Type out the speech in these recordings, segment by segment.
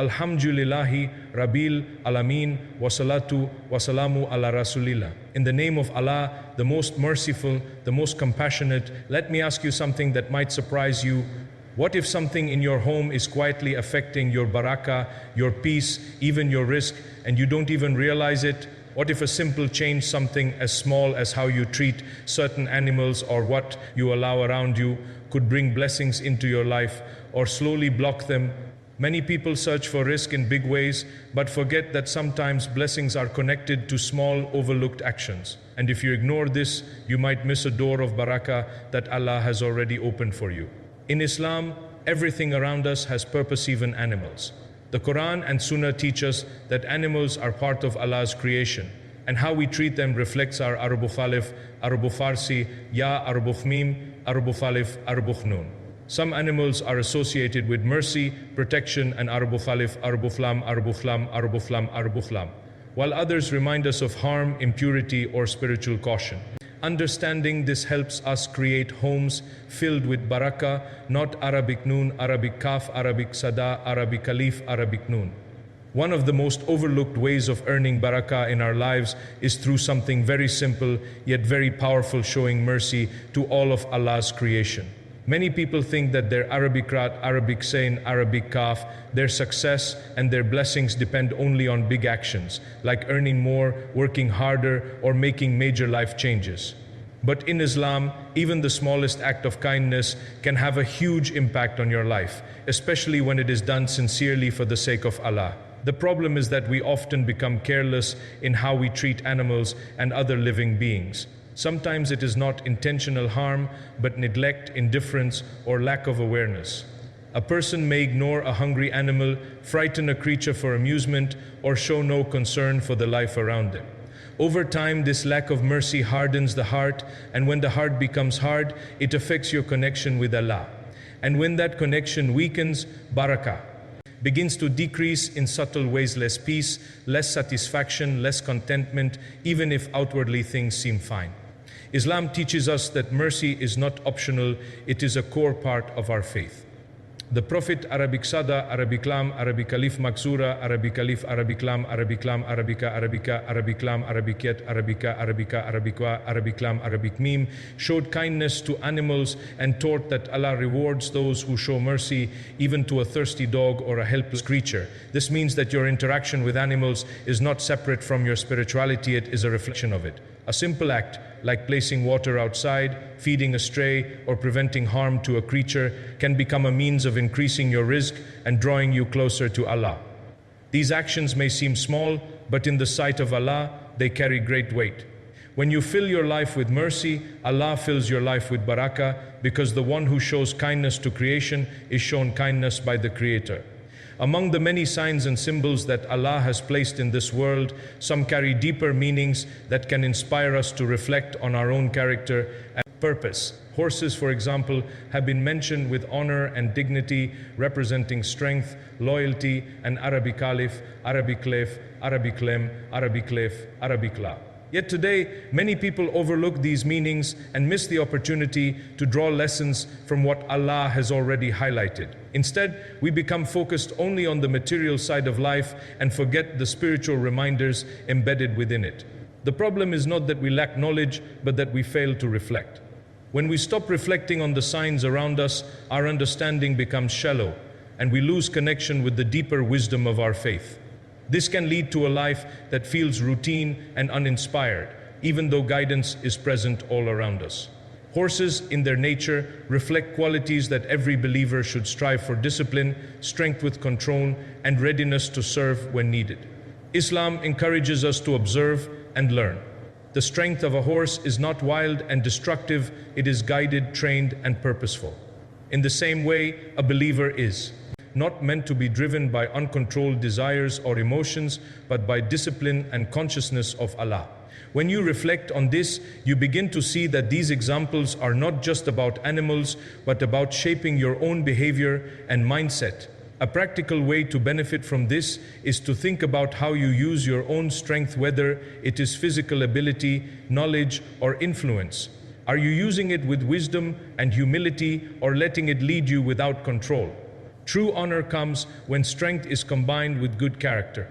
Alhamdulillahi Rabbil Alameen Wasalatu Wasalamu ala Rasulillah. In the name of Allah, the most merciful, the most compassionate, let me ask you something that might surprise you. What if something in your home is quietly affecting your barakah, your peace, even your rizq, and you don't even realize it? What if a simple change, something as small as how you treat certain animals or what you allow around you, could bring blessings into your life or slowly block them? Many people search for rizq in big ways, but forget that sometimes blessings are connected to small, overlooked actions. And if you ignore this, you might miss a door of barakah that Allah has already opened for you. In Islam, everything around us has purpose, even animals. The Quran and Sunnah teach us that animals are part of Allah's creation, and how we treat them reflects our Arabic Khalif, Arabic Farsi, Ya, Arabic Mim, Arabic Khalif, Arabic Noon. Some animals are associated with mercy, protection, and Arabic Khalif, Arabic Lam, Arabic Lam, Arabic Lam, Arabic Lam, while others remind us of harm, impurity, or spiritual caution. Understanding this helps us create homes filled with barakah, not Arabic Noon, Arabic Kaf, Arabic Sada, Arabic Alif, Arabic Noon. One of the most overlooked ways of earning barakah in our lives is through something very simple yet very powerful, showing mercy to all of Allah's creation. Many people think that their Arabic Rat, Arabic Sain, Arabic Kaf, their success and their blessings depend only on big actions, like earning more, working harder, or making major life changes. But in Islam, even the smallest act of kindness can have a huge impact on your life, especially when it is done sincerely for the sake of Allah. The problem is that we often become careless in how we treat animals and other living beings. Sometimes it is not intentional harm, but neglect, indifference, or lack of awareness. A person may ignore a hungry animal, frighten a creature for amusement, or show no concern for the life around them. Over time, this lack of mercy hardens the heart, and when the heart becomes hard, it affects your connection with Allah. And when that connection weakens, barakah begins to decrease in subtle ways, less peace, less satisfaction, less contentment, even if outwardly things seem fine. Islam teaches us that mercy is not optional, it is a core part of our faith. The Prophet Arabic Sada, Arabic Lam, Arabic Alif Maksura, Arabic Alif, Arabic Lam, Arabic Lam, Arabica, Arabica, Arabic Lam, Arabicet, Arabica, Arabica, Arabica, Arabic Lam, Arabic Mim, showed kindness to animals and taught that Allah rewards those who show mercy even to a thirsty dog or a helpless creature. This means that your interaction with animals is not separate from your spirituality, it is a reflection of it. A simple act like placing water outside, feeding a stray, or preventing harm to a creature can become a means of increasing your rizq and drawing you closer to Allah. These actions may seem small, but in the sight of Allah, they carry great weight. When you fill your life with mercy, Allah fills your life with barakah, because the one who shows kindness to creation is shown kindness by the Creator. Among the many signs and symbols that Allah has placed in this world, some carry deeper meanings that can inspire us to reflect on our own character and purpose. Horses, for example, have been mentioned with honor and dignity, representing strength, loyalty, and Arabic Alif, Arabic Lef, Arabic Lem, Arabic Lef, Arabic La. Yet today, many people overlook these meanings and miss the opportunity to draw lessons from what Allah has already highlighted. Instead, we become focused only on the material side of life and forget the spiritual reminders embedded within it. The problem is not that we lack knowledge, but that we fail to reflect. When we stop reflecting on the signs around us, our understanding becomes shallow, and we lose connection with the deeper wisdom of our faith. This can lead to a life that feels routine and uninspired, even though guidance is present all around us. Horses, in their nature, reflect qualities that every believer should strive for: discipline, strength with control, and readiness to serve when needed. Islam encourages us to observe and learn. The strength of a horse is not wild and destructive, it is guided, trained, and purposeful. In the same way, a believer is not meant to be driven by uncontrolled desires or emotions, but by discipline and consciousness of Allah. When you reflect on this, you begin to see that these examples are not just about animals, but about shaping your own behavior and mindset. A practical way to benefit from this is to think about how you use your own strength, whether it is physical ability, knowledge, or influence. Are you using it with wisdom and humility, or letting it lead you without control? True honor comes when strength is combined with good character.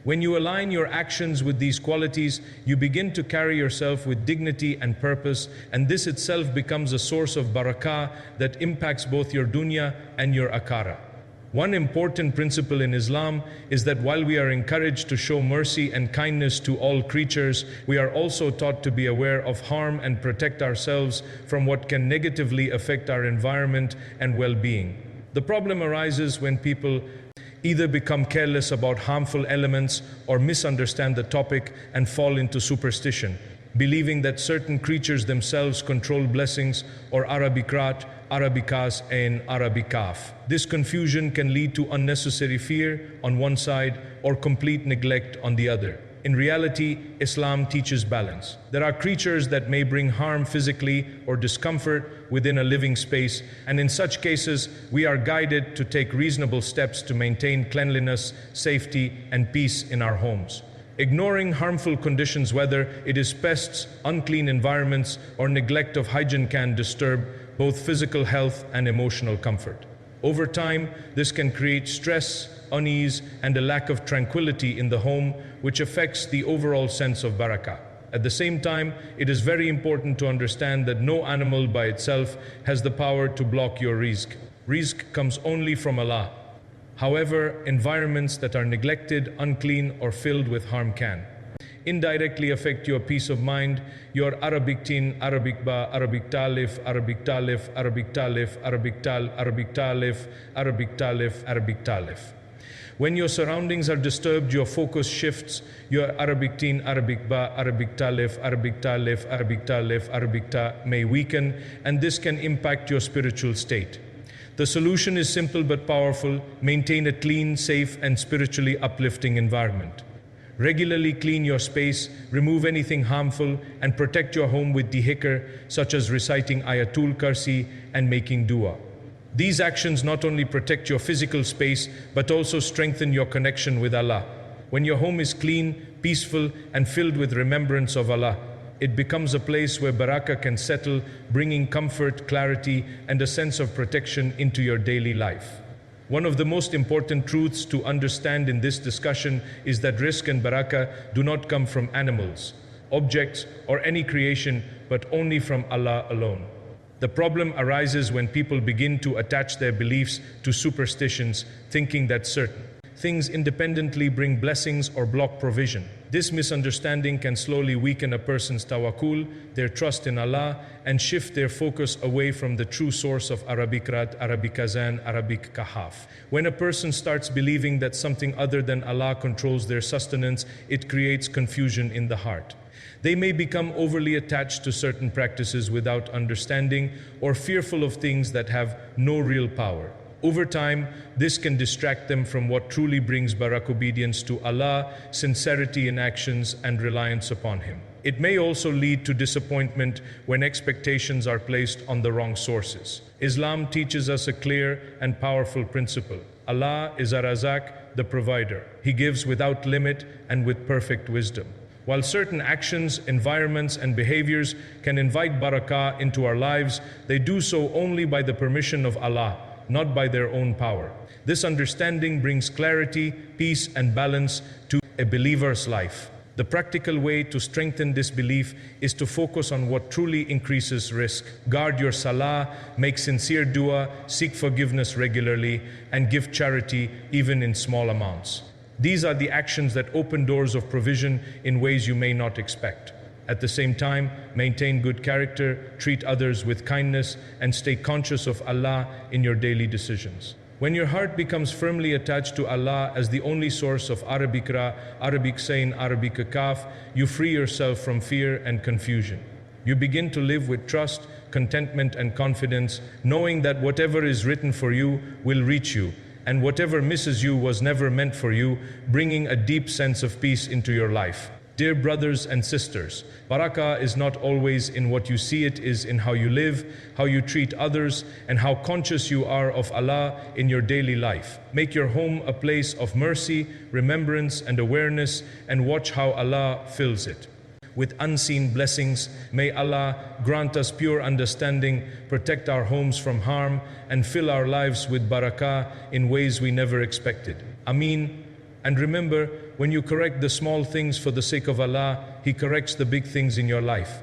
When you align your actions with these qualities, you begin to carry yourself with dignity and purpose, and this itself becomes a source of barakah that impacts both your dunya and your akhirah. One important principle in Islam is that while we are encouraged to show mercy and kindness to all creatures, we are also taught to be aware of harm and protect ourselves from what can negatively affect our environment and well-being. The problem arises when people either become careless about harmful elements or misunderstand the topic and fall into superstition, believing that certain creatures themselves control blessings, or Arabikrat, Arabikas and Arabikaf. This confusion can lead to unnecessary fear on one side or complete neglect on the other. In reality, Islam teaches balance. There are creatures that may bring harm physically or discomfort within a living space, and in such cases, we are guided to take reasonable steps to maintain cleanliness, safety, and peace in our homes. Ignoring harmful conditions, whether it is pests, unclean environments, or neglect of hygiene, can disturb both physical health and emotional comfort. Over time, this can create stress, unease, and a lack of tranquility in the home, which affects the overall sense of barakah. At the same time, it is very important to understand that no animal by itself has the power to block your rizq. Rizq comes only from Allah. However, environments that are neglected, unclean, or filled with harm can indirectly affect your peace of mind, your Arabic teen, Arabic ba, Arabic talif, Arabic talif, Arabic talif, Arabic tal, Arabic talif, Arabic talif, Arabic talif. When your surroundings are disturbed, your focus shifts. Your Arabic teen, Arabic ba, Arabic talif, Arabic talif, Arabic talif, Arabic ta may weaken, and this can impact your spiritual state. The solution is simple but powerful. Maintain a clean, safe, and spiritually uplifting environment. Regularly clean your space, remove anything harmful, and protect your home with dhikr, such as reciting Ayatul Kursi and making dua. These actions not only protect your physical space, but also strengthen your connection with Allah. When your home is clean, peaceful, and filled with remembrance of Allah, it becomes a place where barakah can settle, bringing comfort, clarity, and a sense of protection into your daily life. One of the most important truths to understand in this discussion is that rizq and barakah do not come from animals, objects, or any creation, but only from Allah alone. The problem arises when people begin to attach their beliefs to superstitions, thinking that certain things independently bring blessings or block provision. This misunderstanding can slowly weaken a person's tawakkul, their trust in Allah, and shift their focus away from the true source of Arabikrat, Arabikazan, Arabic kahaf. When a person starts believing that something other than Allah controls their sustenance, it creates confusion in the heart. They may become overly attached to certain practices without understanding, or fearful of things that have no real power. Over time, this can distract them from what truly brings obedience to Allah, sincerity in actions, and reliance upon Him. It may also lead to disappointment when expectations are placed on the wrong sources. Islam teaches us a clear and powerful principle. Allah is Ar-Razak, the provider. He gives without limit and with perfect wisdom. While certain actions, environments, and behaviors can invite barakah into our lives, they do so only by the permission of Allah, not by their own power. This understanding brings clarity, peace, and balance to a believer's life. The practical way to strengthen this belief is to focus on what truly increases rizq. Guard your salah, make sincere dua, seek forgiveness regularly, and give charity even in small amounts. These are the actions that open doors of provision in ways you may not expect. At the same time, maintain good character, treat others with kindness, and stay conscious of Allah in your daily decisions. When your heart becomes firmly attached to Allah as the only source of Arabic Ra, Arabic Sain, Arabic Kaf, you free yourself from fear and confusion. You begin to live with trust, contentment, and confidence, knowing that whatever is written for you will reach you, and whatever misses you was never meant for you, bringing a deep sense of peace into your life. Dear brothers and sisters, barakah is not always in what you see, it is in how you live, how you treat others, and how conscious you are of Allah in your daily life. Make your home a place of mercy, remembrance, and awareness, and watch how Allah fills it. with unseen blessings. May Allah grant us pure understanding, protect our homes from harm, and fill our lives with barakah in ways we never expected. Ameen. And remember, when you correct the small things for the sake of Allah, He corrects the big things in your life.